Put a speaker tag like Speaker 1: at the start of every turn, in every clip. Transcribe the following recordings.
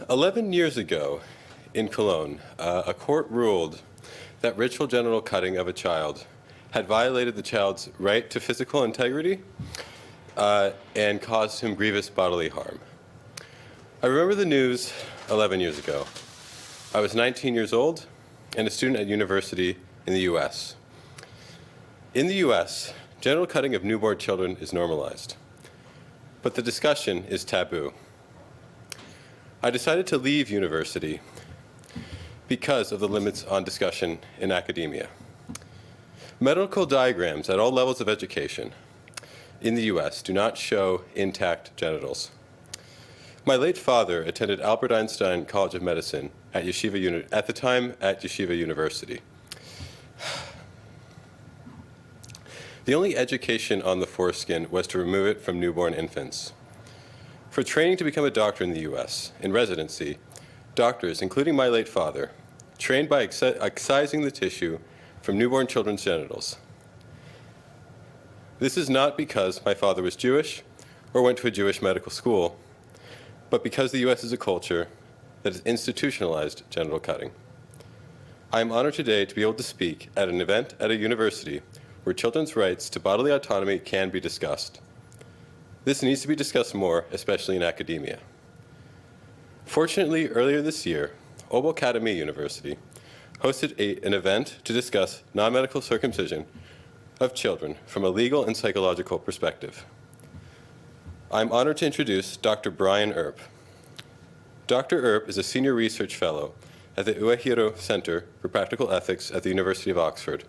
Speaker 1: 11 years ago in Cologne, a court ruled that ritual genital cutting of a child had violated the child's right to physical integrity and caused him grievous bodily harm. I remember the news 11 years ago. I was 19 years old and a student at university in the US. In the US, genital cutting of newborn children is normalized, but the discussion is taboo. I decided to leave university because of the limits on discussion in academia. Medical diagrams at all levels of education in the US do not show intact genitals. My late father attended Albert Einstein College of Medicine at at the time at Yeshiva University. The only education on the foreskin was to remove it from newborn infants. For training to become a doctor in the US, in residency, doctors, including my late father, trained by excising the tissue from newborn children's genitals. This is not because my father was Jewish or went to a Jewish medical school, but because the US is a culture that has institutionalized genital cutting. I am honored today to be able to speak at an event at a university where children's rights to bodily autonomy can be discussed. This needs to be discussed more, especially in academia. Fortunately, earlier this year, Obel Academy University hosted an event to discuss non-medical circumcision of children from a legal and psychological perspective. I'm honored to introduce Dr. Brian Earp. Dr. Earp is a senior research fellow at the Uehiro Center for Practical Ethics at the University of Oxford,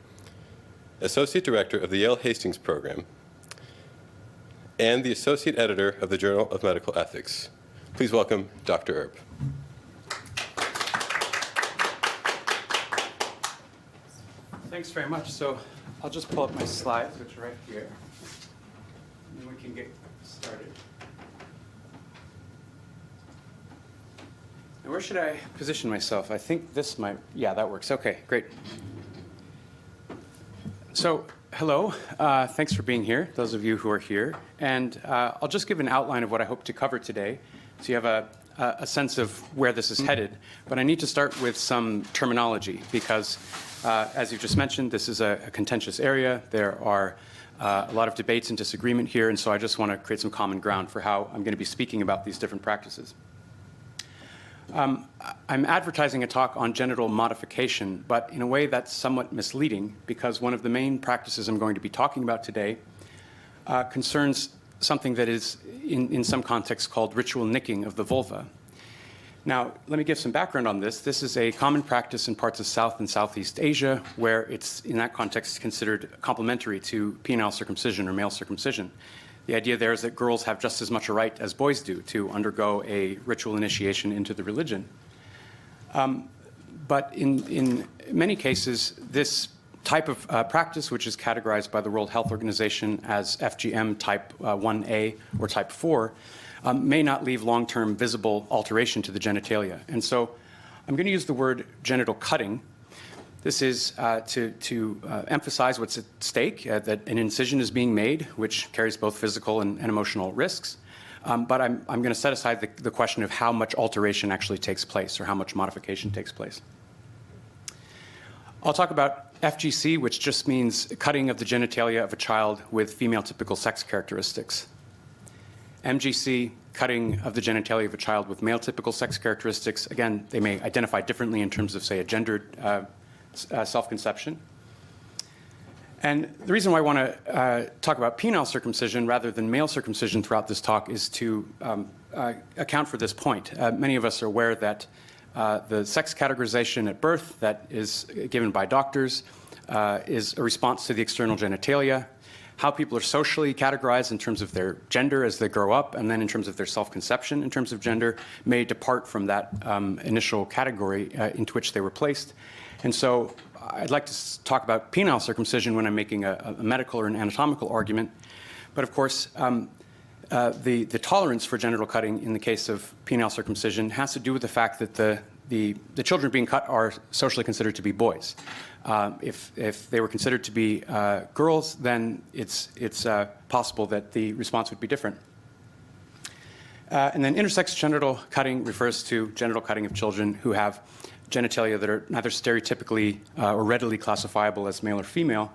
Speaker 1: associate director of the Yale Hastings Program, and the associate editor of the Journal of Medical Ethics. Please welcome Dr. Earp.
Speaker 2: Thanks very much. So I'll just pull up my slides, which are right here, and then we can get started. Now, where should I position myself? I think this might, yeah, that works. Okay, great. So, hello. Thanks for being here, those of you who are here. And I'll just give an outline of what I hope to cover today, so you have a sense of where this is headed. But I need to start with some terminology, because as you just mentioned, this is a contentious area. There are a lot of debates and disagreement here, and so I just want to create some common ground for how I'm going to be speaking about these different practices. I'm advertising a talk on genital modification, but in a way that's somewhat misleading, because one of the main practices I'm going to be talking about today concerns something that is, in some contexts, called ritual nicking of the vulva. Now, let me give some background on this. This is a common practice in parts of South and Southeast Asia, where it's, in that context, considered complementary to penile circumcision or male circumcision. The idea there is that girls have just as much a right as boys do to undergo a ritual initiation into the religion. But in many cases, this type of practice, which is categorized by the World Health Organization as FGM type 1A or type 4, may not leave long-term visible alteration to the genitalia. And so I'm going to use the word genital cutting. This is to emphasize what's at stake, that an incision is being made, which carries both physical and emotional risks. But I'm going to set aside the question of how much alteration actually takes place, or how much modification takes place. I'll talk about FGC, which just means cutting of the genitalia of a child with female typical sex characteristics. MGC, cutting of the genitalia of a child with male typical sex characteristics. Again, they may identify differently in terms of, say, a gendered self-conception. And the reason why I want to talk about penile circumcision rather than male circumcision throughout this talk is to account for this point. Many of us are aware that the sex categorization at birth that is given by doctors is a response to the external genitalia. How people are socially categorized in terms of their gender as they grow up, and then in terms of their self-conception in terms of gender, may depart from that initial category into which they were placed. And so I'd like to talk about penile circumcision when I'm making a medical or an anatomical argument. But of course, the tolerance for genital cutting in the case of penile circumcision has to do with the fact that the children being cut are socially considered to be boys. If they were considered to be girls, then it's possible that the response would be different. And then intersex genital cutting refers to genital cutting of children who have genitalia that are neither stereotypically or readily classifiable as male or female.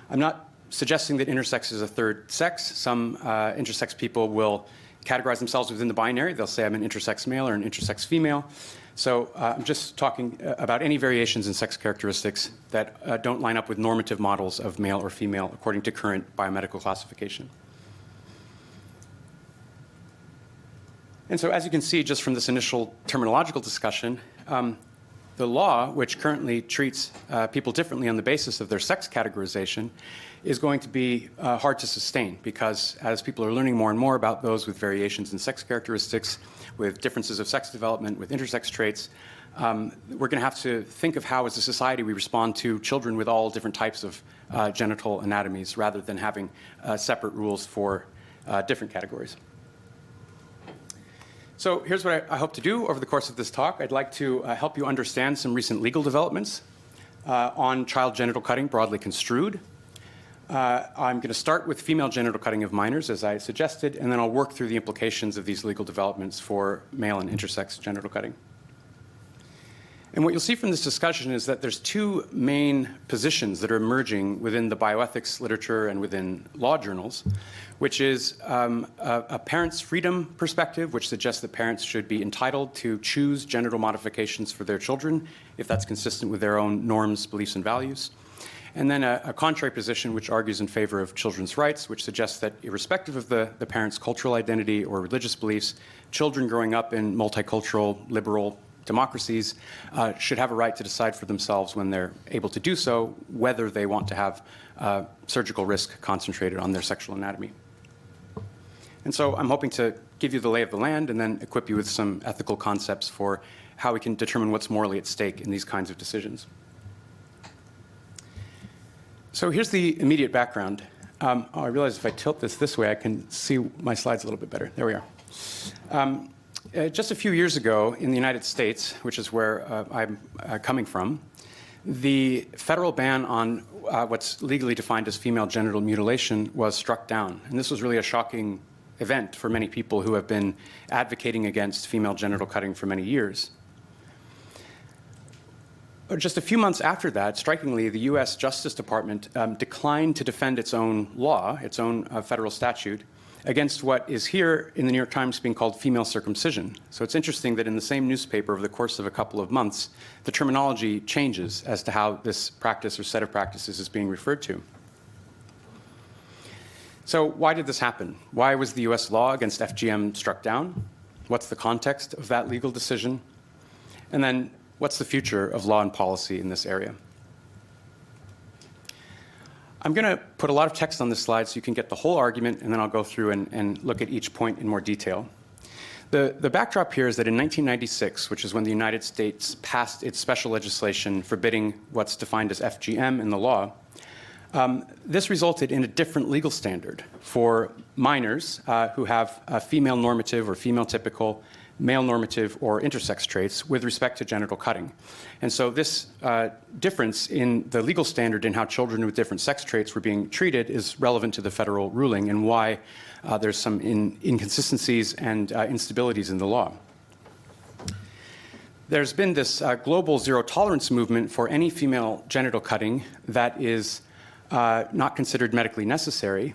Speaker 2: I'm not suggesting that intersex is a third sex. Some intersex people will categorize themselves within the binary. They'll say I'm an intersex male or an intersex female. So I'm just talking about any variations in sex characteristics that don't line up with normative models of male or female according to current biomedical classification. And so as you can see just from this initial terminological discussion, the law, which currently treats people differently on the basis of their sex categorization, is going to be hard to sustain because as people are learning more and more about those with variations in sex characteristics, with differences of sex development, with intersex traits, we're going to have to think of how as a society we respond to children with all different types of genital anatomies rather than having separate rules for different categories. So here's what I hope to do over the course of this talk. I'd like to help you understand some recent legal developments on child genital cutting broadly construed. I'm going to start with female genital cutting of minors, as I suggested, and then I'll work through the implications of these legal developments for male and intersex genital cutting. And what you'll see from this discussion is that there's two main positions that are emerging within the bioethics literature and within law journals, which is a parent's freedom perspective, which suggests that parents should be entitled to choose genital modifications for their children if that's consistent with their own norms, beliefs, and values. And then a contrary position which argues in favor of children's rights, which suggests that irrespective of the parent's cultural identity or religious beliefs, children growing up in multicultural, liberal democracies should have a right to decide for themselves when they're able to do so whether they want to have surgical risk concentrated on their sexual anatomy. And so I'm hoping to give you the lay of the land and then equip you with some ethical concepts for how we can determine what's morally at stake in these kinds of decisions. So here's the immediate background. I realize if I tilt this way, I can see my slides a little bit better. There we are. Just a few years ago in the United States, which is where I'm coming from, the federal ban on what's legally defined as female genital mutilation was struck down. And this was really a shocking event for many people who have been advocating against female genital cutting for many years. Just a few months after that, strikingly, the US Justice Department declined to defend its own law, its own federal statute, against what is here in the New York Times being called female circumcision. So it's interesting that in the same newspaper over the course of a couple of months, the terminology changes as to how this practice or set of practices is being referred to. So why did this happen? Why was the US law against FGM struck down? What's the context of that legal decision? And then what's the future of law and policy in this area? I'm going to put a lot of text on this slide so you can get the whole argument, and then I'll go through and look at each point in more detail. The backdrop here is that in 1996, which is when the United States passed its special legislation forbidding what's defined as FGM in the law, this resulted in a different legal standard for minors who have a female normative or female typical, male normative, or intersex traits with respect to genital cutting. And so this difference in the legal standard in how children with different sex traits were being treated is relevant to the federal ruling and why there's some inconsistencies and instabilities in the law. There's been this global zero tolerance movement for any female genital cutting that is not considered medically necessary.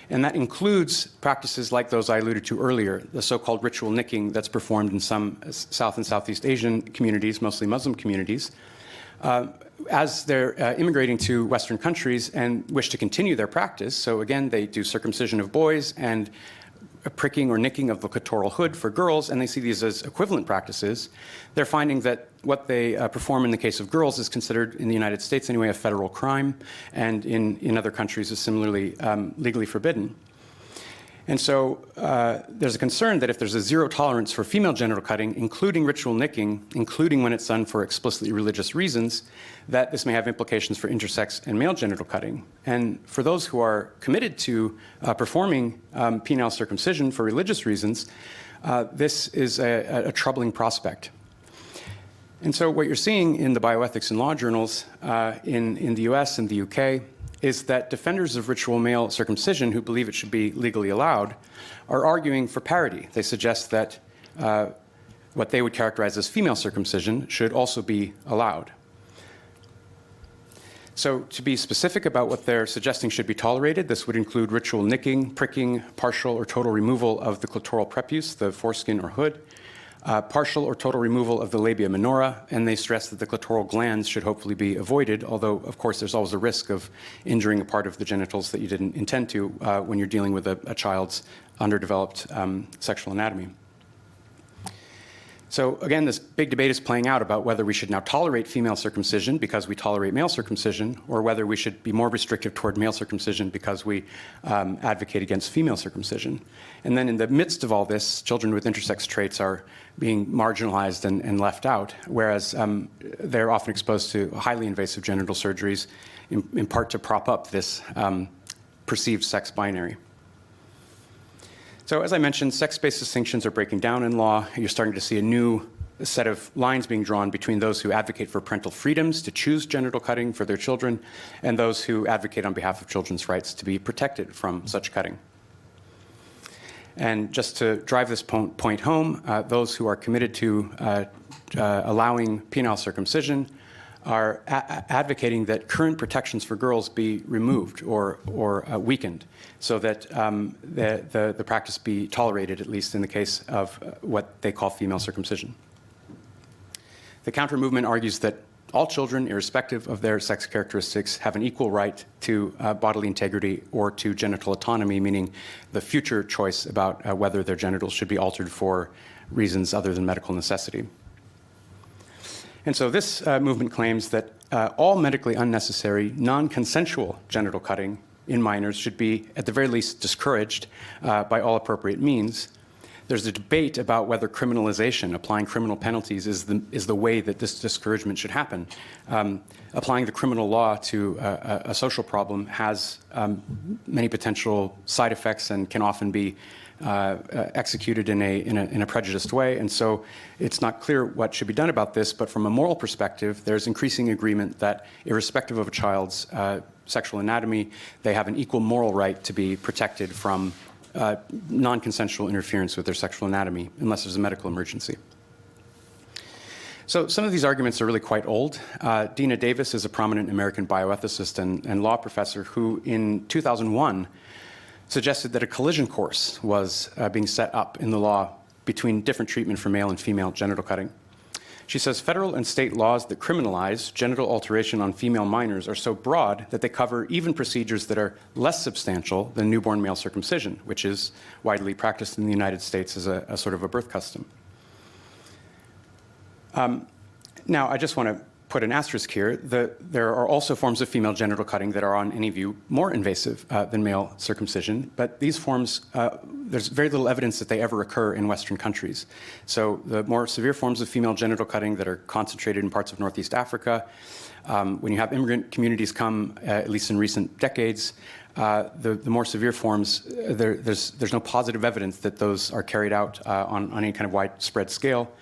Speaker 2: And that includes practices like those I alluded to earlier, the so-called ritual nicking that's performed in some South and Southeast Asian communities, mostly Muslim communities, as they're immigrating to Western countries and wish to continue their practice. So again, they do circumcision of boys and a pricking or nicking of the clitoral hood for girls, and they see these as equivalent practices. They're finding that what they perform in the case of girls is considered, in the United States anyway, a federal crime, and in other countries is similarly legally forbidden. And so there's a concern that if there's a zero tolerance for female genital cutting, including ritual nicking, including when it's done for explicitly religious reasons, that this may have implications for intersex and male genital cutting. And for those who are committed to performing penile circumcision for religious reasons, this is a troubling prospect. And so what you're seeing in the bioethics and law journals in the US and the UK is that defenders of ritual male circumcision who believe it should be legally allowed are arguing for parity. They suggest that what they would characterize as female circumcision should also be allowed. So to be specific about what they're suggesting should be tolerated, this would include ritual nicking, pricking, partial or total removal of the clitoral prepuce, the foreskin or hood, partial or total removal of the labia minora, and they stress that the clitoral glands should hopefully be avoided, although, of course, there's always a risk of injuring a part of the genitals that you didn't intend to when you're dealing with a child's underdeveloped sexual anatomy. So again, this big debate is playing out about whether we should now tolerate female circumcision because we tolerate male circumcision, or whether we should be more restrictive toward male circumcision because we advocate against female circumcision. And then in the midst of all this, children with intersex traits are being marginalized and left out, whereas they're often exposed to highly invasive genital surgeries, in part to prop up this perceived sex binary. So as I mentioned, sex-based distinctions are breaking down in law. You're starting to see a new set of lines being drawn between those who advocate for parental freedoms to choose genital cutting for their children and those who advocate on behalf of children's rights to be protected from such cutting. And just to drive this point home, those who are committed to allowing penile circumcision are advocating that current protections for girls be removed or weakened so that the practice be tolerated, at least in the case of what they call female circumcision. The counter movement argues that all children, irrespective of their sex characteristics, have an equal right to bodily integrity or to genital autonomy, meaning the future choice about whether their genitals should be altered for reasons other than medical necessity. And so this movement claims that all medically unnecessary, non-consensual genital cutting in minors should be, at the very least, discouraged by all appropriate means. There's a debate about whether criminalization, applying criminal penalties, is the way that this discouragement should happen. Applying the criminal law to a social problem has many potential side effects and can often be executed in a prejudiced way, and so it's not clear what should be done about this, but from a moral perspective, there's increasing agreement that irrespective of a child's sexual anatomy, they have an equal moral right to be protected from non-consensual interference with their sexual anatomy, unless there's a medical emergency. So some of these arguments are really quite old. Dina Davis is a prominent American bioethicist and law professor who, in 2001, suggested that a collision course was being set up in the law between different treatment for male and female genital cutting. She says federal and state laws that criminalize genital alteration on female minors are so broad that they cover even procedures that are less substantial than newborn male circumcision, which is widely practiced in the United States as a sort of a birth custom. Now, I just want to put an asterisk here. There are also forms of female genital cutting that are, on any view, more invasive than male circumcision, but these forms, there's very little evidence that they ever occur in Western countries. So the more severe forms of female genital cutting that are concentrated in parts of Northeast Africa, when you have immigrant communities come, at least in recent decades, the more severe forms, there's no positive evidence that those are carried out on any kind of widespread scale.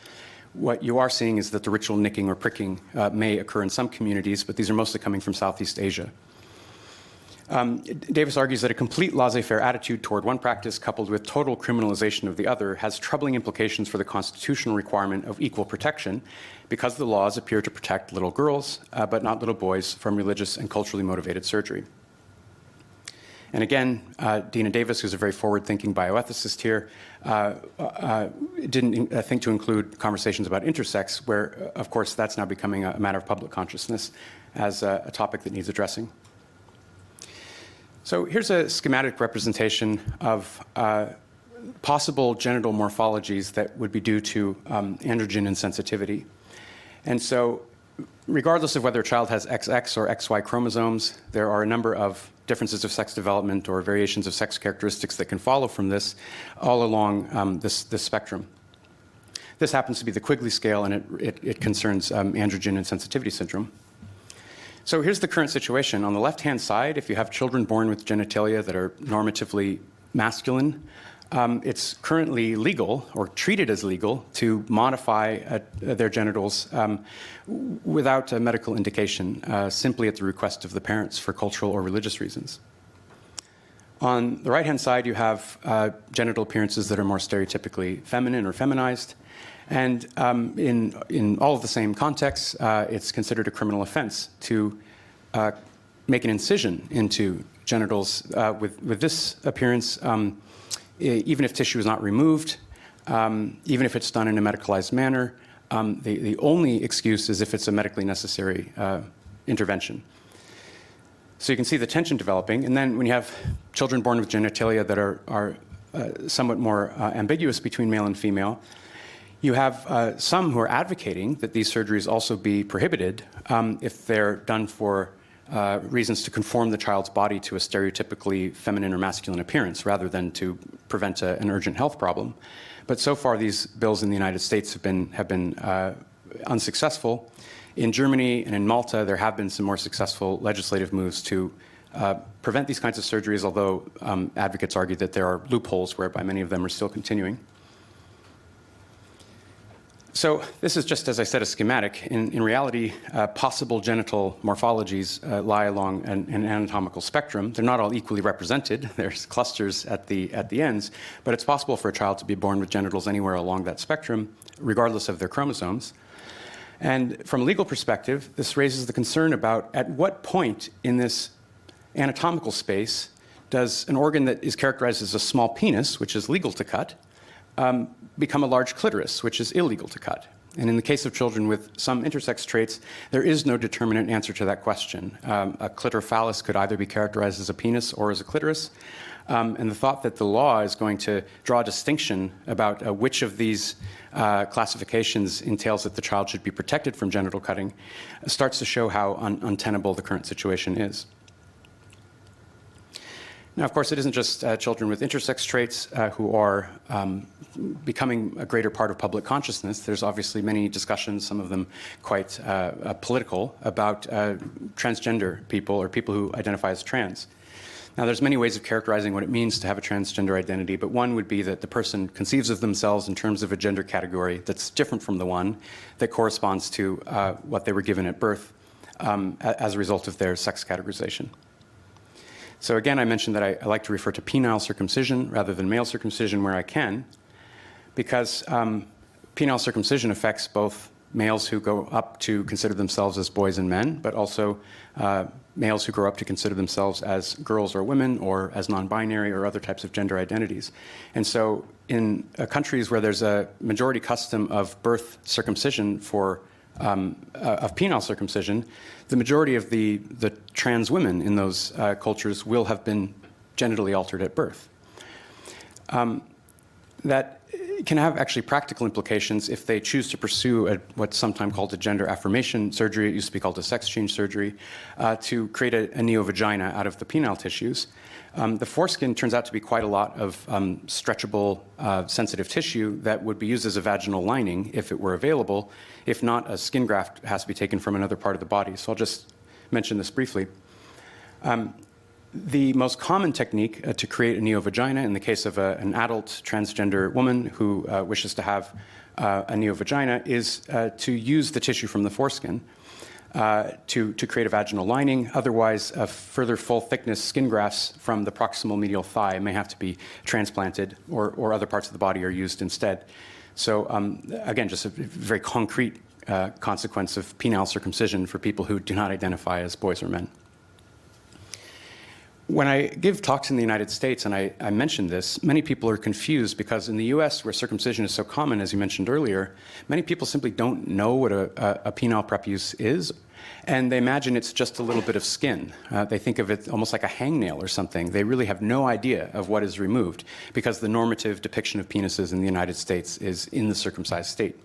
Speaker 2: What you are seeing is that the ritual nicking or pricking may occur in some communities, but these are mostly coming from Southeast Asia. Davis argues that a complete laissez-faire attitude toward one practice coupled with total criminalization of the other has troubling implications for the constitutional requirement of equal protection because the laws appear to protect little girls, but not little boys from religious and culturally motivated surgery. And again, Dina Davis, who's a very forward-thinking bioethicist here, didn't think to include conversations about intersex, where, of course, that's now becoming a matter of public consciousness as a topic that needs addressing. So here's a schematic representation of possible genital morphologies that would be due to androgen insensitivity. And so regardless of whether a child has XX or XY chromosomes, there are a number of differences of sex development or variations of sex characteristics that can follow from this all along this spectrum. This happens to be the Quigley scale, and it concerns androgen insensitivity syndrome. So here's the current situation. On the left-hand side, if you have children born with genitalia that are normatively masculine, it's currently legal or treated as legal to modify their genitals without a medical indication, simply at the request of the parents for cultural or religious reasons. On the right-hand side, you have genital appearances that are more stereotypically feminine or feminized. And in all of the same contexts, it's considered a criminal offense to make an incision into genitals with this appearance, even if tissue is not removed, even if it's done in a medicalized manner. The only excuse is if it's a medically necessary intervention. So you can see the tension developing. And then when you have children born with genitalia that are somewhat more ambiguous between male and female, you have some who are advocating that these surgeries also be prohibited if they're done for reasons to conform the child's body to a stereotypically feminine or masculine appearance rather than to prevent an urgent health problem. But so far, these bills in the United States have been unsuccessful. In Germany and in Malta, there have been some more successful legislative moves to prevent these kinds of surgeries, although advocates argue that there are loopholes whereby many of them are still continuing. So this is just, as I said, a schematic. In reality, possible genital morphologies lie along an anatomical spectrum. They're not all equally represented. There's clusters at the ends, but it's possible for a child to be born with genitals anywhere along that spectrum, regardless of their chromosomes. And from a legal perspective, this raises the concern about at what point in this anatomical space does an organ that is characterized as a small penis, which is legal to cut, become a large clitoris, which is illegal to cut. And in the case of children with some intersex traits, there is no determinate answer to that question. A clitorophallis could either be characterized as a penis or as a clitoris. And the thought that the law is going to draw a distinction about which of these classifications entails that the child should be protected from genital cutting starts to show how untenable the current situation is. Now, of course, it isn't just children with intersex traits who are becoming a greater part of public consciousness. There's obviously many discussions, some of them quite political, about transgender people or people who identify as trans. Now, there's many ways of characterizing what it means to have a transgender identity, but one would be that the person conceives of themselves in terms of a gender category that's different from the one that corresponds to what they were given at birth as a result of their sex categorization. So again, I mentioned that I like to refer to penile circumcision rather than male circumcision where I can, because penile circumcision affects both males who go up to consider themselves as boys and men, but also males who grow up to consider themselves as girls or women or as non-binary or other types of gender identities. And so in countries where there's a majority custom of birth circumcision of penile circumcision, the majority of the trans women in those cultures will have been genitally altered at birth. That can have actually practical implications if they choose to pursue what's sometimes called a gender affirmation surgery. It used to be called a sex change surgery, to create a neovagina out of the penile tissues. The foreskin turns out to be quite a lot of stretchable, sensitive tissue that would be used as a vaginal lining if it were available. If not, a skin graft has to be taken from another part of the body. So I'll just mention this briefly. The most common technique to create a neovagina in the case of an adult transgender woman who wishes to have a neovagina is to use the tissue from the foreskin to create a vaginal lining. Otherwise, further full-thickness skin grafts from the proximal medial thigh may have to be transplanted, or other parts of the body are used instead. So again, just a very concrete consequence of penile circumcision for people who do not identify as boys or men. When I give talks in the United States, and I mention this, many people are confused because in the US, where circumcision is so common, as you mentioned earlier, many people simply don't know what a penile prepuce is, and they imagine it's just a little bit of skin. They think of it almost like a hangnail or something. They really have no idea of what is removed because the normative depiction of penises in the United States is in the circumcised state.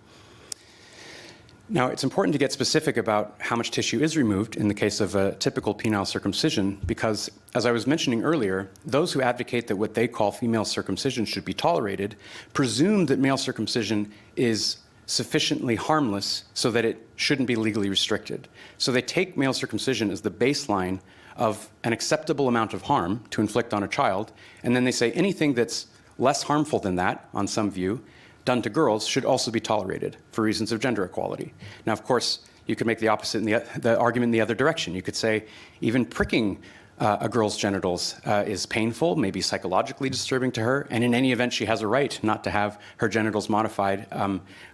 Speaker 2: Now, it's important to get specific about how much tissue is removed in the case of a typical penile circumcision because, as I was mentioning earlier, those who advocate that what they call female circumcision should be tolerated presume that male circumcision is sufficiently harmless so that it shouldn't be legally restricted. So they take male circumcision as the baseline of an acceptable amount of harm to inflict on a child, and then they say anything that's less harmful than that, on some view, done to girls should also be tolerated for reasons of gender equality. Now, of course, you could make the opposite, the argument in the other direction. You could say even pricking a girl's genitals is painful, maybe psychologically disturbing to her, and in any event, she has a right not to have her genitals modified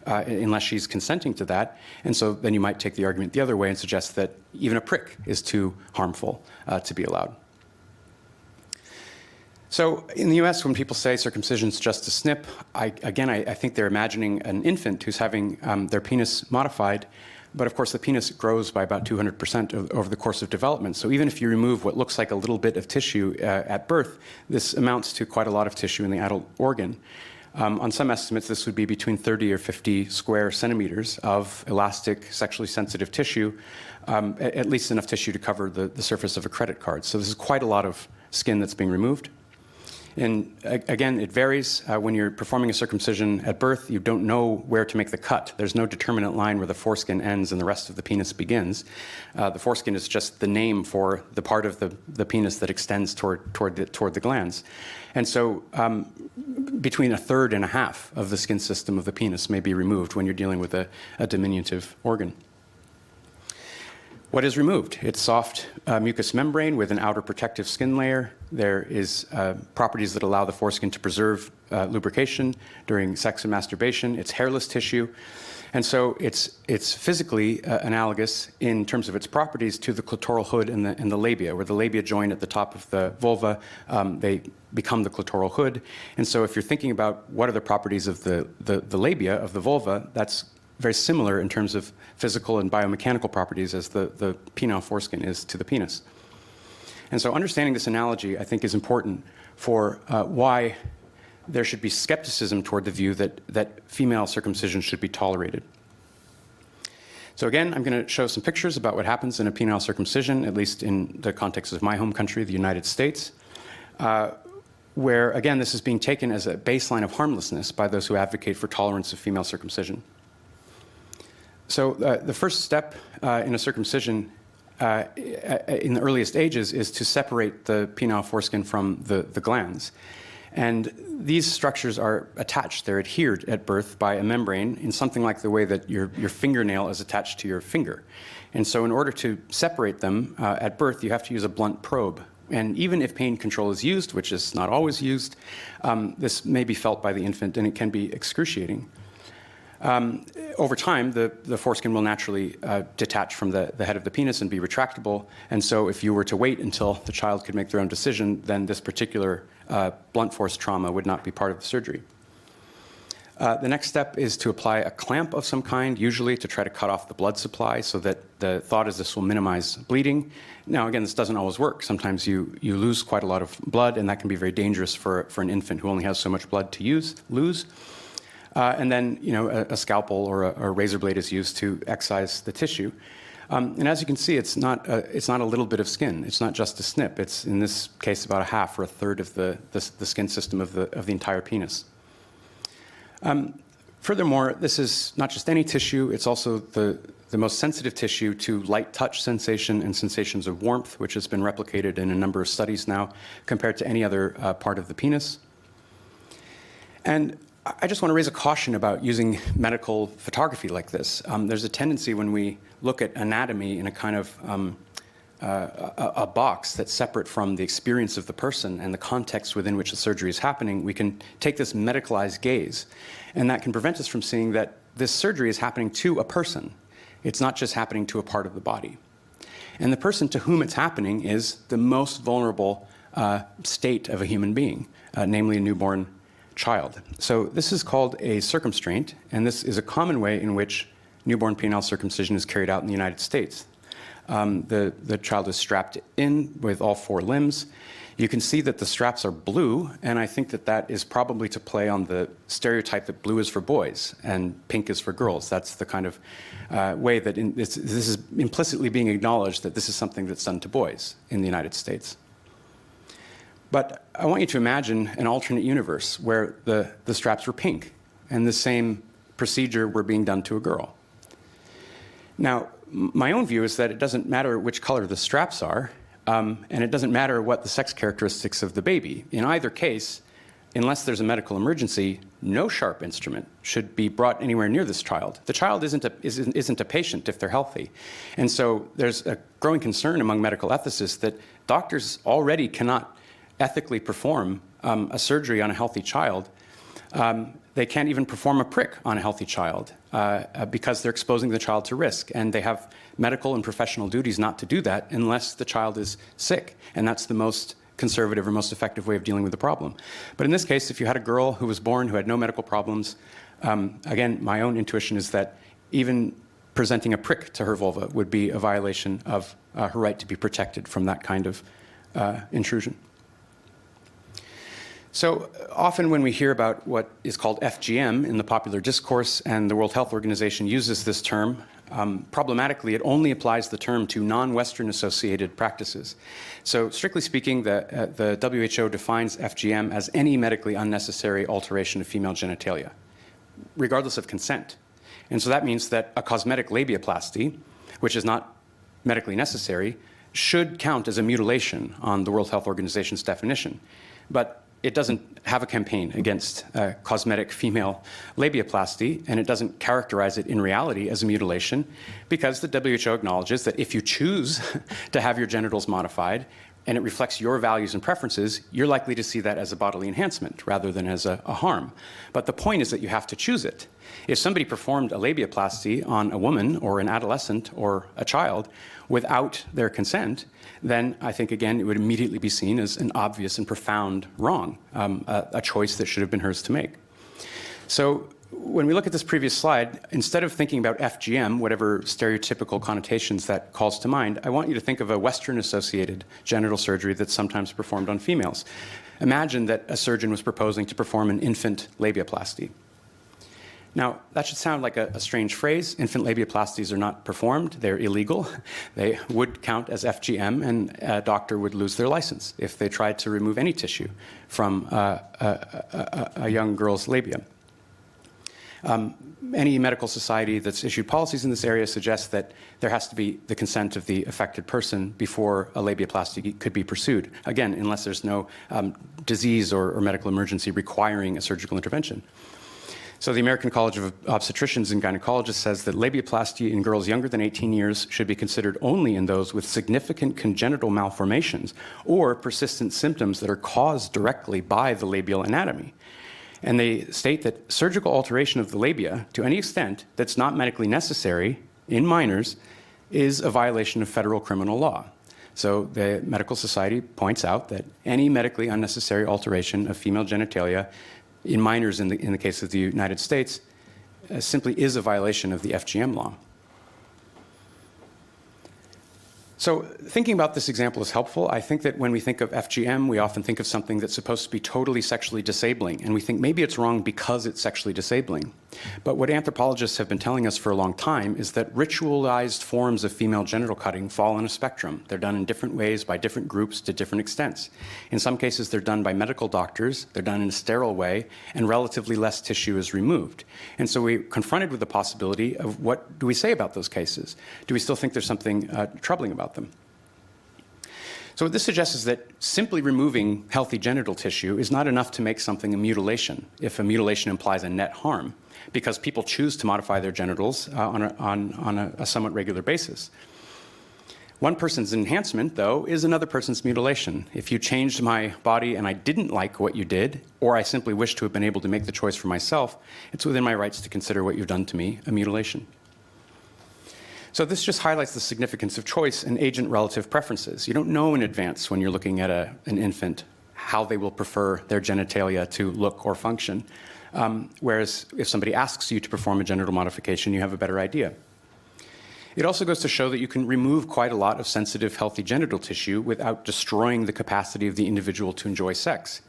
Speaker 2: unless she's consenting to that. And so then you might take the argument the other way and suggest that even a prick is too harmful to be allowed. So in the US, when people say circumcision's just a snip, I think they're imagining an infant who's having their penis modified. But of course, the penis grows by about 200% over the course of development. So even if you remove what looks like a little bit of tissue at birth, this amounts to quite a lot of tissue in the adult organ. On some estimates, this would be between 30 or 50 square centimeters of elastic, sexually sensitive tissue, at least enough tissue to cover the surface of a credit card. So this is quite a lot of skin that's being removed. And again, it varies. When you're performing a circumcision at birth, you don't know where to make the cut. There's no determinate line where the foreskin ends and the rest of the penis begins. The foreskin is just the name for the part of the penis that extends toward the glands. And so between a third and a half of the skin system of the penis may be removed when you're dealing with a diminutive organ. What is removed? It's soft mucous membrane with an outer protective skin layer. There is properties that allow the foreskin to preserve lubrication during sex and masturbation. It's hairless tissue. And so it's physically analogous in terms of its properties to the clitoral hood and the labia, where the labia join at the top of the vulva. They become the clitoral hood. And so if you're thinking about what are the properties of the labia of the vulva, that's very similar in terms of physical and biomechanical properties as the penile foreskin is to the penis. And so understanding this analogy, I think, is important for why there should be skepticism toward the view that female circumcision should be tolerated. So again, I'm going to show some pictures about what happens in a penile circumcision, at least in the context of my home country, the United States, where, again, this is being taken as a baseline of harmlessness by those who advocate for tolerance of female circumcision. So the first step in a circumcision in the earliest ages is to separate the penile foreskin from the glands. And these structures are attached. They're adhered at birth by a membrane in something like the way that your fingernail is attached to your finger. And so in order to separate them at birth, you have to use a blunt probe. And even if pain control is used, which is not always used, this may be felt by the infant, and it can be excruciating. Over time, the foreskin will naturally detach from the head of the penis and be retractable. And so if you were to wait until the child could make their own decision, then this particular blunt force trauma would not be part of the surgery. The next step is to apply a clamp of some kind, usually to try to cut off the blood supply, so that the thought is this will minimize bleeding. Now, again, this doesn't always work. Sometimes you lose quite a lot of blood, and that can be very dangerous for an infant who only has so much blood to lose. And then, a scalpel or a razor blade is used to excise the tissue. And as you can see, it's not a little bit of skin. It's not just a snip. It's, in this case, about a half or a third of the skin system of the entire penis. Furthermore, this is not just any tissue. It's also the most sensitive tissue to light touch sensation and sensations of warmth, which has been replicated in a number of studies now compared to any other part of the penis. And I just want to raise a caution about using medical photography like this. There's a tendency when we look at anatomy in a kind of a box that's separate from the experience of the person and the context within which the surgery is happening, we can take this medicalized gaze, and that can prevent us from seeing that this surgery is happening to a person. It's not just happening to a part of the body. And the person to whom it's happening is the most vulnerable state of a human being, namely a newborn child. So this is called a circumstraint, and this is a common way in which newborn penile circumcision is carried out in the United States. The child is strapped in with all four limbs. You can see that the straps are blue, and I think that is probably to play on the stereotype that blue is for boys and pink is for girls. That's the kind of way that this is implicitly being acknowledged that this is something that's done to boys in the United States. But I want you to imagine an alternate universe where the straps were pink and the same procedure were being done to a girl. Now, my own view is that it doesn't matter which color the straps are, and it doesn't matter what the sex characteristics of the baby. In either case, unless there's a medical emergency, no sharp instrument should be brought anywhere near this child. The child isn't a patient if they're healthy. And so there's a growing concern among medical ethicists that doctors already cannot ethically perform a surgery on a healthy child. They can't even perform a prick on a healthy child because they're exposing the child to risk. And they have medical and professional duties not to do that unless the child is sick. And that's the most conservative or most effective way of dealing with the problem. But in this case, if you had a girl who was born who had no medical problems, again, my own intuition is that even presenting a prick to her vulva would be a violation of her right to be protected from that kind of intrusion. So often when we hear about what is called FGM in the popular discourse, and the World Health Organization uses this term, problematically, it only applies the term to non-Western associated practices. So strictly speaking, the WHO defines FGM as any medically unnecessary alteration of female genitalia, regardless of consent. And so that means that a cosmetic labiaplasty, which is not medically necessary, should count as a mutilation on the World Health Organization's definition. But it doesn't have a campaign against cosmetic female labiaplasty, and it doesn't characterize it in reality as a mutilation, because the WHO acknowledges that if you choose to have your genitals modified and it reflects your values and preferences, you're likely to see that as a bodily enhancement rather than as a harm. But the point is that you have to choose it. If somebody performed a labiaplasty on a woman or an adolescent or a child without their consent, then I think, again, it would immediately be seen as an obvious and profound wrong, a choice that should have been hers to make. So when we look at this previous slide, instead of thinking about FGM, whatever stereotypical connotations that calls to mind, I want you to think of a Western-associated genital surgery that's sometimes performed on females. Imagine that a surgeon was proposing to perform an infant labiaplasty. Now, that should sound like a strange phrase. Infant labiaplasties are not performed. They're illegal. They would count as FGM, and a doctor would lose their license if they tried to remove any tissue from a young girl's labia. Any medical society that's issued policies in this area suggests that there has to be the consent of the affected person before a labiaplasty could be pursued, again, unless there's no disease or medical emergency requiring a surgical intervention. So the American College of Obstetricians and Gynecologists says that labiaplasty in girls younger than 18 years should be considered only in those with significant congenital malformations or persistent symptoms that are caused directly by the labial anatomy. And they state that surgical alteration of the labia, to any extent that's not medically necessary in minors, is a violation of federal criminal law. So the Medical Society points out that any medically unnecessary alteration of female genitalia in minors in the case of the United States simply is a violation of the FGM law. So thinking about this example is helpful. I think that when we think of FGM, we often think of something that's supposed to be totally sexually disabling, and we think maybe it's wrong because it's sexually disabling. But what anthropologists have been telling us for a long time is that ritualized forms of female genital cutting fall on a spectrum. They're done in different ways by different groups to different extents. In some cases, they're done by medical doctors, they're done in a sterile way, and relatively less tissue is removed. And so we're confronted with the possibility of what do we say about those cases? Do we still think there's something troubling about them? So what this suggests is that simply removing healthy genital tissue is not enough to make something a mutilation, if a mutilation implies a net harm, because people choose to modify their genitals on a somewhat regular basis. One person's enhancement, though, is another person's mutilation. If you changed my body and I didn't like what you did, or I simply wish to have been able to make the choice for myself, it's within my rights to consider what you've done to me a mutilation. So this just highlights the significance of choice and agent-relative preferences. You don't know in advance when you're looking at an infant how they will prefer their genitalia to look or function, whereas if somebody asks you to perform a genital modification, you have a better idea. It also goes to show that you can remove quite a lot of sensitive, healthy genital tissue without destroying the capacity of the individual to enjoy sex.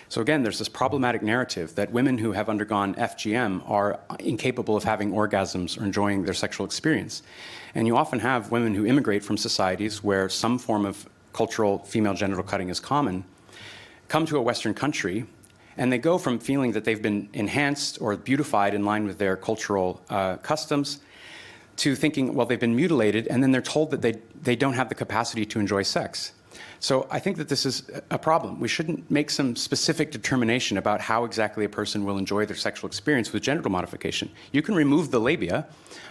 Speaker 2: So again, there's this problematic narrative that women who have undergone FGM are incapable of having orgasms or enjoying their sexual experience. And you often have women who immigrate from societies where some form of cultural female genital cutting is common, come to a Western country, and they go from feeling that they've been enhanced or beautified in line with their cultural customs to thinking, well, they've been mutilated, and then they're told that they don't have the capacity to enjoy sex. So I think that this is a problem. We shouldn't make some specific determination about how exactly a person will enjoy their sexual experience with genital modification. You can remove the labia,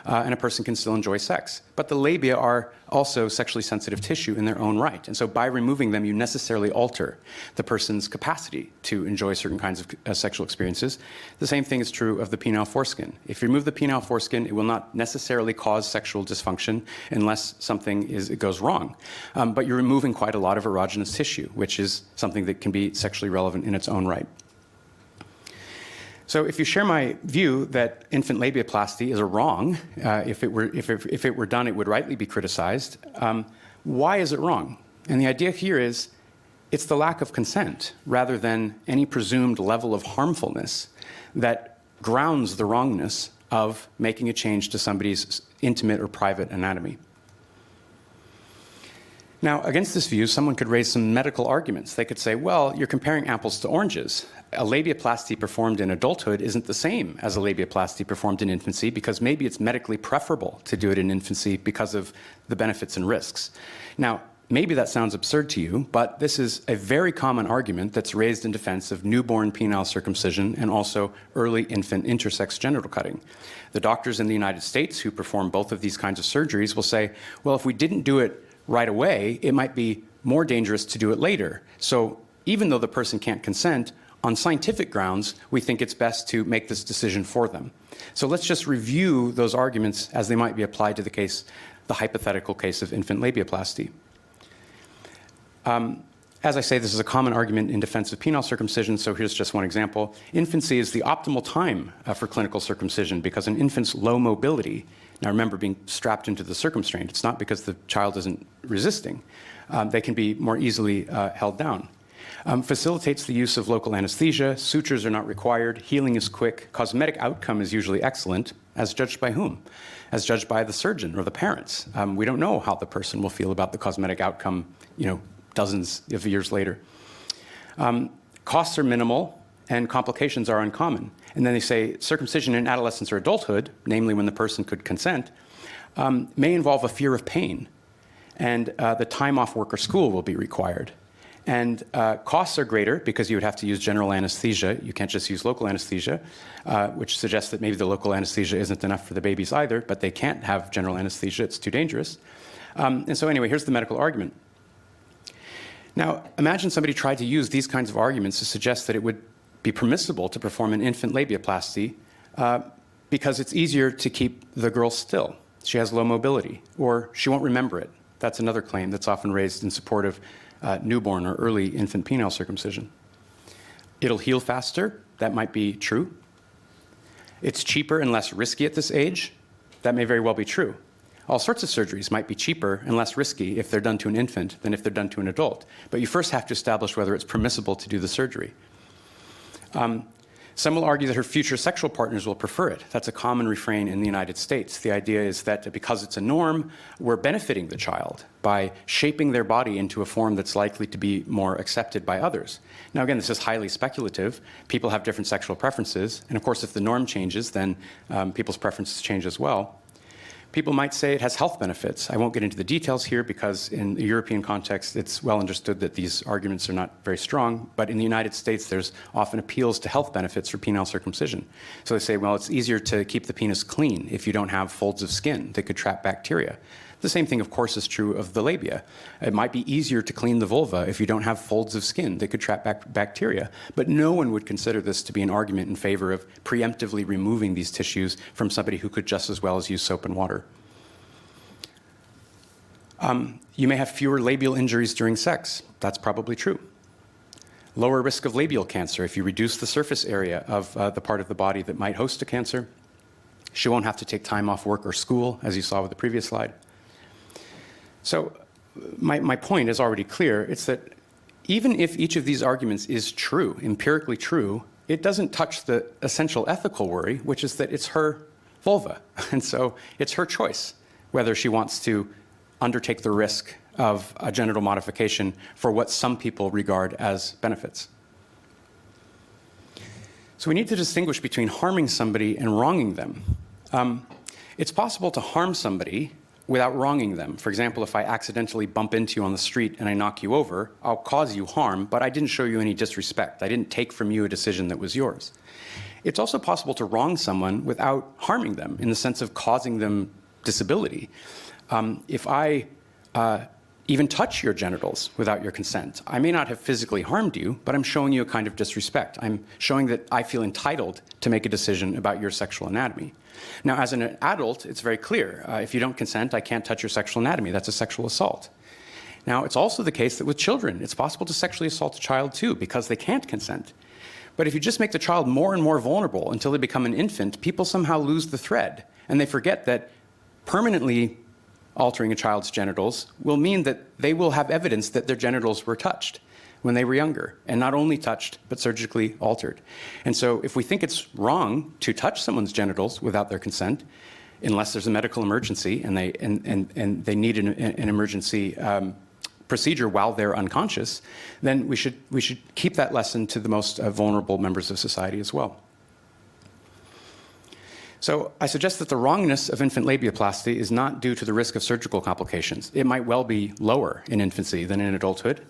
Speaker 2: and a person can still enjoy sex. But the labia are also sexually sensitive tissue in their own right. And so by removing them, you necessarily alter the person's capacity to enjoy certain kinds of sexual experiences. The same thing is true of the penile foreskin. If you remove the penile foreskin, it will not necessarily cause sexual dysfunction unless something goes wrong. But you're removing quite a lot of erogenous tissue, which is something that can be sexually relevant in its own right. So if you share my view that infant labiaplasty is a wrong, if it were done, it would rightly be criticized, why is it wrong? And the idea here is it's the lack of consent rather than any presumed level of harmfulness that grounds the wrongness of making a change to somebody's intimate or private anatomy. Now, against this view, someone could raise some medical arguments. They could say, well, you're comparing apples to oranges. A labiaplasty performed in adulthood isn't the same as a labiaplasty performed in infancy because maybe it's medically preferable to do it in infancy because of the benefits and risks. Now, maybe that sounds absurd to you, but this is a very common argument that's raised in defense of newborn penile circumcision and also early infant intersex genital cutting. The doctors in the United States who perform both of these kinds of surgeries will say, well, if we didn't do it right away, it might be more dangerous to do it later. So even though the person can't consent, on scientific grounds, we think it's best to make this decision for them. So let's just review those arguments as they might be applied to the hypothetical case of infant labiaplasty. As I say, this is a common argument in defense of penile circumcision, so here's just one example. Infancy is the optimal time for clinical circumcision because an infant's low mobility, now remember being strapped into the circumstraint, it's not because the child isn't resisting, they can be more easily held down. Facilitates the use of local anesthesia, sutures are not required, healing is quick, cosmetic outcome is usually excellent, as judged by whom? As judged by the surgeon or the parents. We don't know how the person will feel about the cosmetic outcome, dozens of years later. Costs are minimal and complications are uncommon. And then they say circumcision in adolescence or adulthood, namely when the person could consent, may involve a fear of pain. And the time off work or school will be required. And costs are greater because you would have to use general anesthesia. You can't just use local anesthesia, which suggests that maybe the local anesthesia isn't enough for the babies either, but they can't have general anesthesia, it's too dangerous. And so anyway, here's the medical argument. Now, imagine somebody tried to use these kinds of arguments to suggest that it would be permissible to perform an infant labiaplasty because it's easier to keep the girl still. She has low mobility, or she won't remember it. That's another claim that's often raised in support of newborn or early infant penile circumcision. It'll heal faster. That might be true. It's cheaper and less risky at this age. That may very well be true. All sorts of surgeries might be cheaper and less risky if they're done to an infant than if they're done to an adult. But you first have to establish whether it's permissible to do the surgery. Some will argue that her future sexual partners will prefer it. That's a common refrain in the United States. The idea is that because it's a norm, we're benefiting the child by shaping their body into a form that's likely to be more accepted by others. Now, again, this is highly speculative. People have different sexual preferences. And of course, if the norm changes, then people's preferences change as well. People might say it has health benefits. I won't get into the details here because in the European context, it's well understood that these arguments are not very strong. But in the United States, there's often appeals to health benefits for penile circumcision. So they say, well, it's easier to keep the penis clean if you don't have folds of skin that could trap bacteria. The same thing, of course, is true of the labia. It might be easier to clean the vulva if you don't have folds of skin that could trap bacteria. But no one would consider this to be an argument in favor of preemptively removing these tissues from somebody who could just as well as use soap and water. You may have fewer labial injuries during sex. That's probably true. Lower risk of labial cancer if you reduce the surface area of the part of the body that might host a cancer. She won't have to take time off work or school, as you saw with the previous slide. So my point is already clear. It's that even if each of these arguments is true, empirically true, it doesn't touch the essential ethical worry, which is that it's her vulva. And so it's her choice whether she wants to undertake the risk of a genital modification for what some people regard as benefits. So we need to distinguish between harming somebody and wronging them. It's possible to harm somebody without wronging them. For example, if I accidentally bump into you on the street and I knock you over, I'll cause you harm, but I didn't show you any disrespect. I didn't take from you a decision that was yours. It's also possible to wrong someone without harming them, in the sense of causing them disability. If I even touch your genitals without your consent, I may not have physically harmed you, but I'm showing you a kind of disrespect. I'm showing that I feel entitled to make a decision about your sexual anatomy. Now, as an adult, it's very clear. If you don't consent, I can't touch your sexual anatomy. That's a sexual assault. Now, it's also the case that with children, it's possible to sexually assault a child too, because they can't consent. But if you just make the child more and more vulnerable until they become an infant, people somehow lose the thread, and they forget that permanently altering a child's genitals will mean that they will have evidence that their genitals were touched when they were younger, and not only touched, but surgically altered. And so if we think it's wrong to touch someone's genitals without their consent, unless there's a medical emergency and they need an emergency procedure while they're unconscious, then we should keep that lesson to the most vulnerable members of society as well. So I suggest that the wrongness of infant labiaplasty is not due to the risk of surgical complications. It might well be lower in infancy than in adulthood.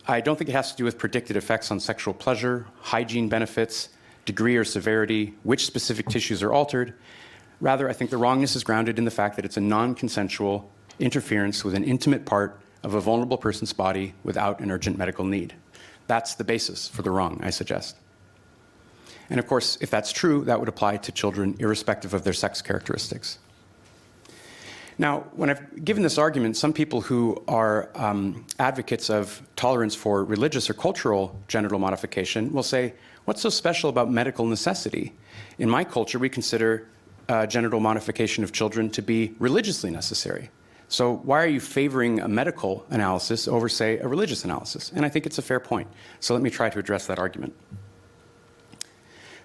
Speaker 2: I don't think it has to do with predicted effects on sexual pleasure, hygiene benefits, degree or severity, which specific tissues are altered. Rather, I think the wrongness is grounded in the fact that it's a non-consensual interference with an intimate part of a vulnerable person's body without an urgent medical need. That's the basis for the wrong, I suggest. And of course, if that's true, that would apply to children irrespective of their sex characteristics. Now, when I've given this argument, some people who are advocates of tolerance for religious or cultural genital modification will say, what's so special about medical necessity? In my culture, we consider genital modification of children to be religiously necessary. So why are you favoring a medical analysis over, say, a religious analysis? And I think it's a fair point. So let me try to address that argument.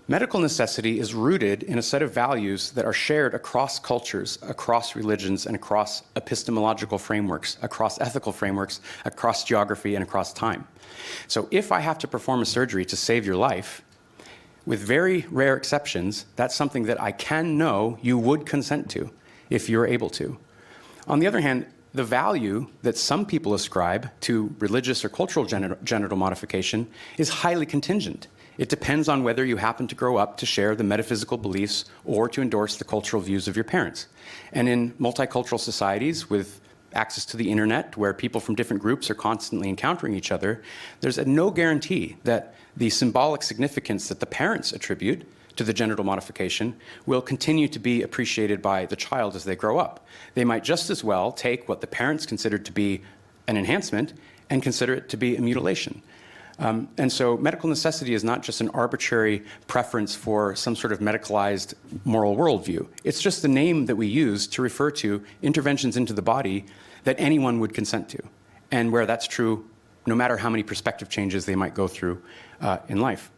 Speaker 2: Medical necessity is rooted in a set of values that are shared across cultures, across religions, and across epistemological frameworks, across ethical frameworks, across geography, and across time. So if I have to perform a surgery to save your life, with very rare exceptions, that's something that I can know you would consent to if you're able to. On the other hand, the value that some people ascribe to religious or cultural genital modification is highly contingent. It depends on whether you happen to grow up to share the metaphysical beliefs or to endorse the cultural views of your parents. And in multicultural societies with access to the internet, where people from different groups are constantly encountering each other, there's no guarantee that the symbolic significance that the parents attribute to the genital modification will continue to be appreciated by the child as they grow up. They might just as well take what the parents considered to be an enhancement and consider it to be a mutilation. And so medical necessity is not just an arbitrary preference for some sort of medicalized moral worldview. It's just the name that we use to refer to interventions into the body that anyone would consent to, and where that's true no matter how many perspective changes they might go through in life.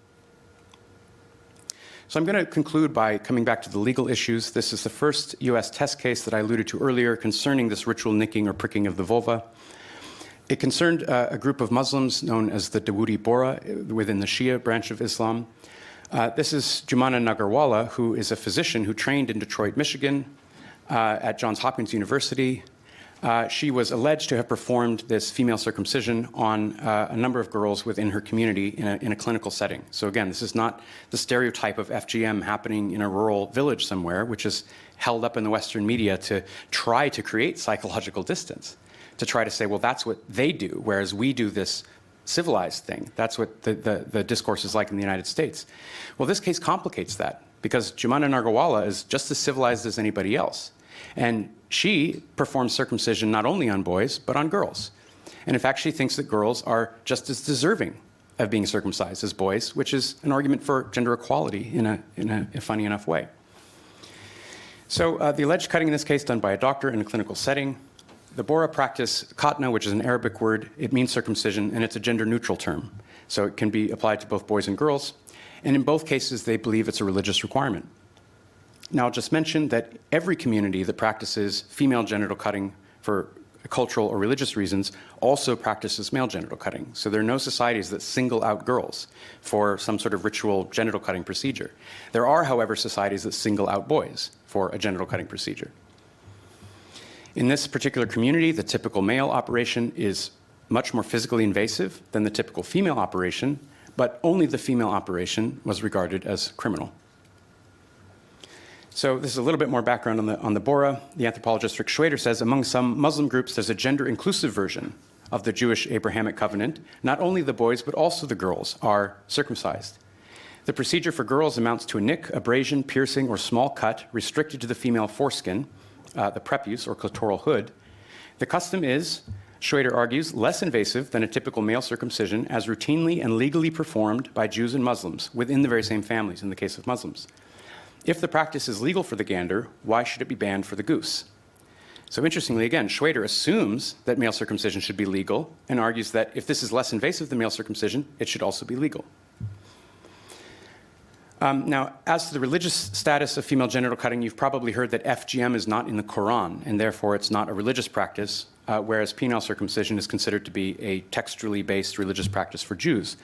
Speaker 2: So I'm going to conclude by coming back to the legal issues. This is the first US test case that I alluded to earlier concerning this ritual nicking or pricking of the vulva. It concerned a group of Muslims known as the Dawoodi Bohra within the Shia branch of Islam. This is Jumana Nagarwala, who is a physician who trained in Detroit, Michigan at Johns Hopkins University. She was alleged to have performed this female circumcision on a number of girls within her community in a clinical setting. So again, this is not the stereotype of FGM happening in a rural village somewhere, which is held up in the Western media to try to create psychological distance, to try to say, well, that's what they do, whereas we do this civilized thing. That's what the discourse is like in the United States. Well, this case complicates that, because Jumana Nagarwala is just as civilized as anybody else. And she performs circumcision not only on boys, but on girls. And in fact, she thinks that girls are just as deserving of being circumcised as boys, which is an argument for gender equality in a funny enough way. So the alleged cutting in this case done by a doctor in a clinical setting. The Bohra practice khatna, which is an Arabic word. It means circumcision, and it's a gender-neutral term. So it can be applied to both boys and girls. And in both cases, they believe it's a religious requirement. Now, I'll just mention that every community that practices female genital cutting for cultural or religious reasons also practices male genital cutting. So there are no societies that single out girls for some sort of ritual genital cutting procedure. There are, however, societies that single out boys for a genital cutting procedure. In this particular community, the typical male operation is much more physically invasive than the typical female operation, but only the female operation was regarded as criminal. So this is a little bit more background on the Bora. The anthropologist Rick Schwader says, among some Muslim groups, there's a gender-inclusive version of the Jewish Abrahamic covenant. Not only the boys, but also the girls are circumcised. The procedure for girls amounts to a nick, abrasion, piercing, or small cut restricted to the female foreskin, the prepuce or clitoral hood. The custom is, Schwader argues, less invasive than a typical male circumcision, as routinely and legally performed by Jews and Muslims within the very same families in the case of Muslims. If the practice is legal for the gander, why should it be banned for the goose? So interestingly, again, Schwader assumes that male circumcision should be legal and argues that if this is less invasive than male circumcision, it should also be legal. Now, as to the religious status of female genital cutting, you've probably heard that FGM is not in the Quran, and therefore it's not a religious practice, whereas penile circumcision is considered to be a textually based religious practice for Jews.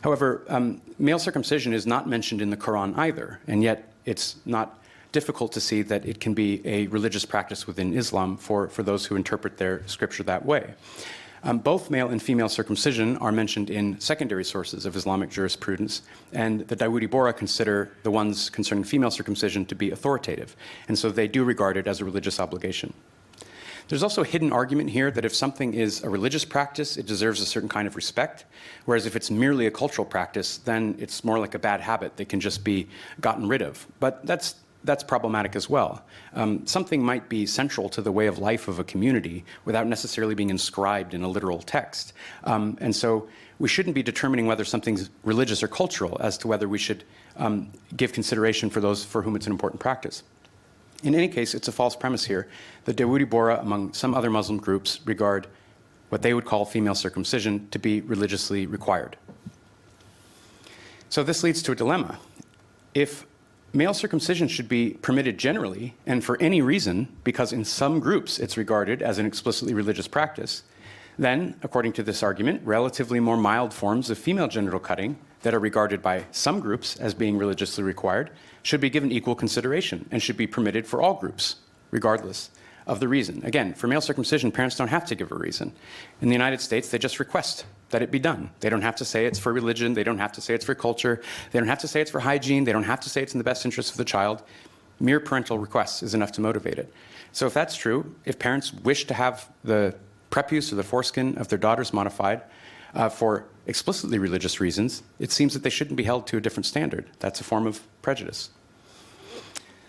Speaker 2: However, male circumcision is not mentioned in the Quran either, and yet it's not difficult to see that it can be a religious practice within Islam for those who interpret their scripture that way. Both male and female circumcision are mentioned in secondary sources of Islamic jurisprudence, and the Dawoodi Bora consider the ones concerning female circumcision to be authoritative, and so they do regard it as a religious obligation. There's also a hidden argument here that if something is a religious practice, it deserves a certain kind of respect, whereas if it's merely a cultural practice, then it's more like a bad habit that can just be gotten rid of. But that's problematic as well. Something might be central to the way of life of a community without necessarily being inscribed in a literal text. And so we shouldn't be determining whether something's religious or cultural as to whether we should give consideration for those for whom it's an important practice. In any case, it's a false premise here. The Dawoodi Bora, among some other Muslim groups, regard what they would call female circumcision to be religiously required. So this leads to a dilemma. If male circumcision should be permitted generally and for any reason, because in some groups it's regarded as an explicitly religious practice, then, according to this argument, relatively more mild forms of female genital cutting that are regarded by some groups as being religiously required should be given equal consideration and should be permitted for all groups, regardless of the reason. Again, for male circumcision, parents don't have to give a reason. In the United States, they just request that it be done. They don't have to say it's for religion. They don't have to say it's for culture. They don't have to say it's for hygiene. They don't have to say it's in the best interest of the child. Mere parental request is enough to motivate it. So if that's true, if parents wish to have the prepuce or the foreskin of their daughters modified for explicitly religious reasons, it seems that they shouldn't be held to a different standard. That's a form of prejudice.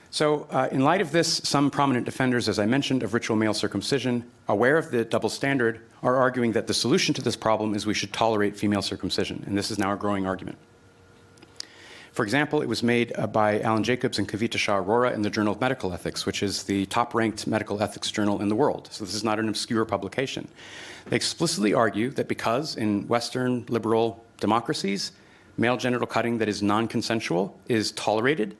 Speaker 2: So in light of this, some prominent defenders, as I mentioned, of ritual male circumcision, aware of the double standard, are arguing that the solution to this problem is we should tolerate female circumcision, and this is now a growing argument. For example, it was made by Alan Jacobs and Kavita Shah Arora in the Journal of Medical Ethics, which is the top-ranked medical ethics journal in the world. So this is not an obscure publication. They explicitly argue that because in Western liberal democracies, male genital cutting that is non-consensual is tolerated,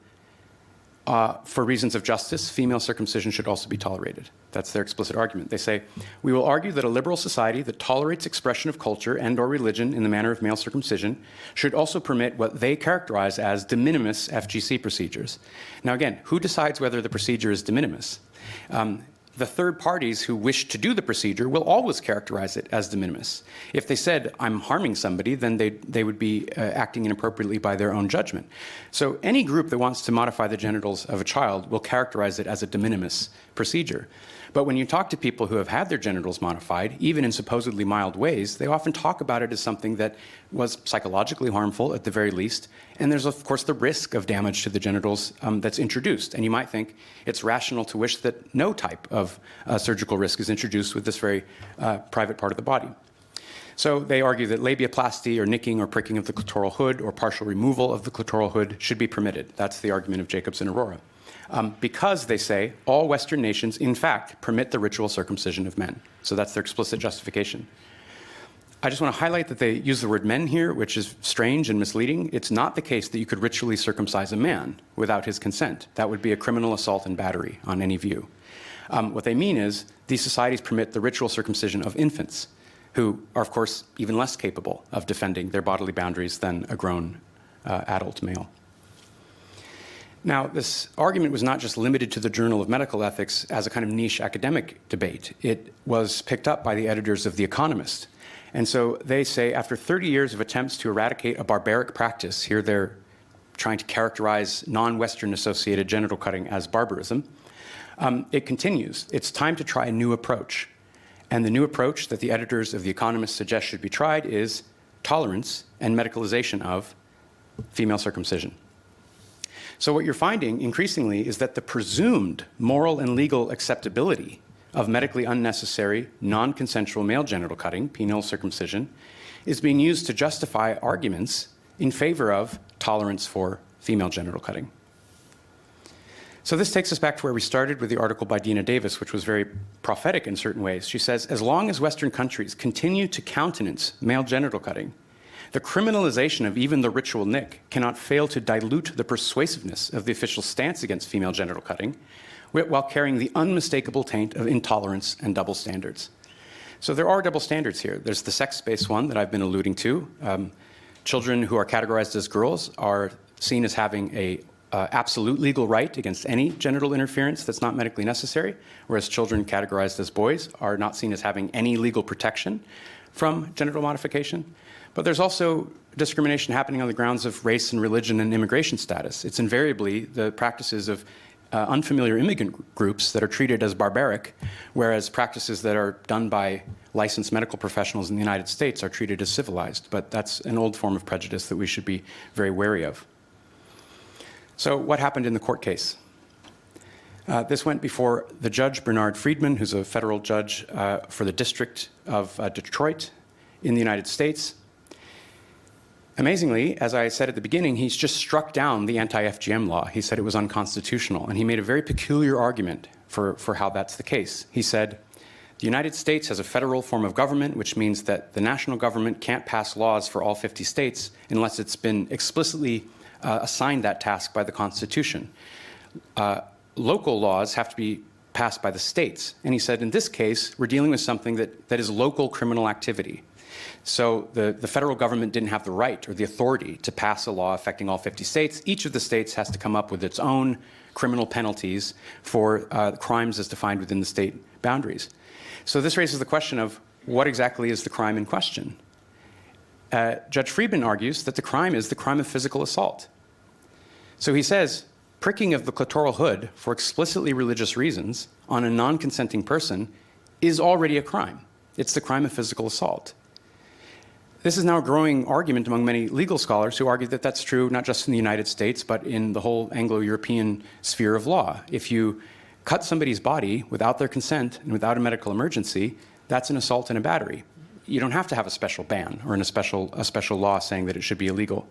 Speaker 2: for reasons of justice, female circumcision should also be tolerated. That's their explicit argument. They say, we will argue that a liberal society that tolerates expression of culture and or religion in the manner of male circumcision should also permit what they characterize as de minimis FGC procedures. Now again, who decides whether the procedure is de minimis? The third parties who wish to do the procedure will always characterize it as de minimis. If they said, I'm harming somebody, then they would be acting inappropriately by their own judgment. So any group that wants to modify the genitals of a child will characterize it as a de minimis procedure. But when you talk to people who have had their genitals modified, even in supposedly mild ways, they often talk about it as something that was psychologically harmful at the very least. And there's, of course, the risk of damage to the genitals that's introduced. And you might think it's rational to wish that no type of surgical risk is introduced with this very private part of the body. So they argue that labiaplasty or nicking or pricking of the clitoral hood or partial removal of the clitoral hood should be permitted. That's the argument of Jacobs and Arora. Because, they say, all Western nations, in fact, permit the ritual circumcision of men. So that's their explicit justification. I just want to highlight that they use the word men here, which is strange and misleading. It's not the case that you could ritually circumcise a man without his consent. That would be a criminal assault and battery on any view. What they mean is these societies permit the ritual circumcision of infants, who are, of course, even less capable of defending their bodily boundaries than a grown adult male. Now, this argument was not just limited to the Journal of Medical Ethics as a kind of niche academic debate. It was picked up by the editors of The Economist. And so they say, after 30 years of attempts to eradicate a barbaric practice, here they're trying to characterize non-Western associated genital cutting as barbarism, it continues. It's time to try a new approach. And the new approach that the editors of The Economist suggest should be tried is tolerance and medicalization of female circumcision. So what you're finding increasingly is that the presumed moral and legal acceptability of medically unnecessary, non-consensual male genital cutting, penile circumcision, is being used to justify arguments in favor of tolerance for female genital cutting. So this takes us back to where we started with the article by Dina Davis, which was very prophetic in certain ways. She says, as long as Western countries continue to countenance male genital cutting, the criminalization of even the ritual nick cannot fail to dilute the persuasiveness of the official stance against female genital cutting, while carrying the unmistakable taint of intolerance and double standards. So there are double standards here. There's the sex-based one that I've been alluding to. Children who are categorized as girls are seen as having a absolute legal right against any genital interference that's not medically necessary, whereas children categorized as boys are not seen as having any legal protection from genital modification. But there's also discrimination happening on the grounds of race and religion and immigration status. It's invariably the practices of unfamiliar immigrant groups that are treated as barbaric, whereas practices that are done by licensed medical professionals in the United States are treated as civilized. But that's an old form of prejudice that we should be very wary of. So what happened in the court case? This went before the judge, Bernard Friedman, who's a federal judge for the District of Detroit in the United States. Amazingly, as I said at the beginning, he's just struck down the anti-FGM law. He said it was unconstitutional, and he made a very peculiar argument for how that's the case. He said, the United States has a federal form of government, which means that the national government can't pass laws for all 50 states unless it's been explicitly assigned that task by the Constitution. Local laws have to be passed by the states. And he said, in this case, we're dealing with something that is local criminal activity. So the federal government didn't have the right or the authority to pass a law affecting all 50 states. Each of the states has to come up with its own criminal penalties for crimes as defined within the state boundaries. So this raises the question of what exactly is the crime in question? Judge Friedman argues that the crime is the crime of physical assault. So he says, pricking of the clitoral hood for explicitly religious reasons on a non-consenting person is already a crime. It's the crime of physical assault. This is now a growing argument among many legal scholars who argue that that's true not just in the United States, but in the whole Anglo-European sphere of law. If you cut somebody's body without their consent and without a medical emergency, that's an assault and a battery. You don't have to have a special ban or a special law saying that it should be illegal.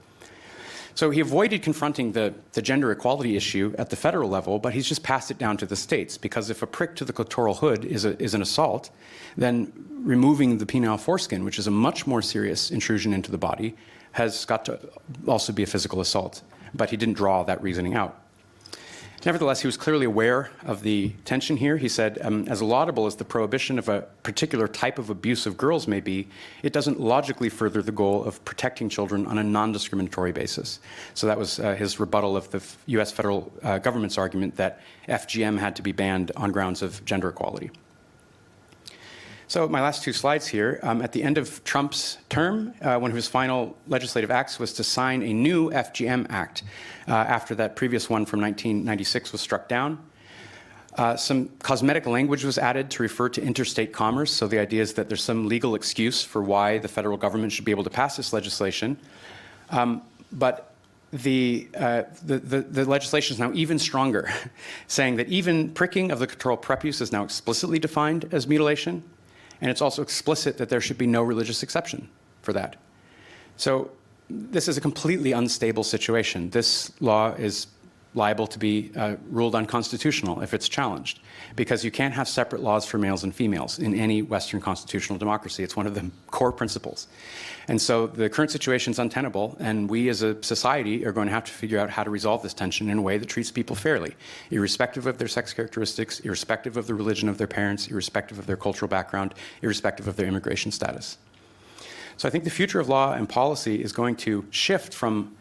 Speaker 2: So he avoided confronting the gender equality issue at the federal level, but he's just passed it down to the states, because if a prick to the clitoral hood is an assault, then removing the penile foreskin, which is a much more serious intrusion into the body, has got to also be a physical assault. But he didn't draw that reasoning out. Nevertheless, he was clearly aware of the tension here. He said, as laudable as the prohibition of a particular type of abuse of girls may be, it doesn't logically further the goal of protecting children on a non-discriminatory basis. So that was his rebuttal of the US federal government's argument that FGM had to be banned on grounds of gender equality. So my last two slides here, at the end of Trump's term, one of his final legislative acts was to sign a new FGM Act after that previous one from 1996 was struck down. Some cosmetic language was added to refer to interstate commerce, so the idea is that there's some legal excuse for why the federal government should be able to pass this legislation. But the legislation is now even stronger, saying that even pricking of the clitoral prepuce is now explicitly defined as mutilation. And it's also explicit that there should be no religious exception for that. So this is a completely unstable situation. This law is liable to be ruled unconstitutional if it's challenged, because you can't have separate laws for males and females in any Western constitutional democracy. It's one of the core principles. And so the current situation is untenable, and we as a society are going to have to figure out how to resolve this tension in a way that treats people fairly, irrespective of their sex characteristics, irrespective of the religion of their parents, irrespective of their cultural background, irrespective of their immigration status. So I think the future of law and policy is going to shift from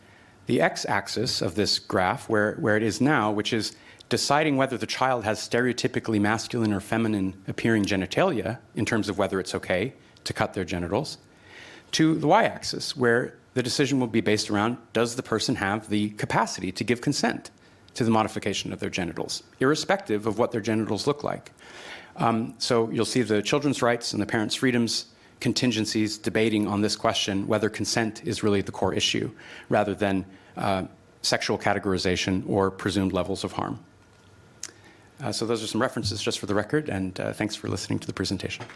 Speaker 2: The x-axis of this graph, where it is now, which is deciding whether the child has stereotypically masculine or feminine appearing genitalia in terms of whether it's okay to cut their genitals, to the y-axis, where the decision will be based around, does the person have the capacity to give consent to the modification of their genitals, irrespective of what their genitals look like. So you'll see the children's rights and the parents' freedoms contingencies debating on this question, whether consent is really the core issue, rather than sexual categorization or presumed levels of harm. So those are some references just for the record, and thanks for listening to the presentation.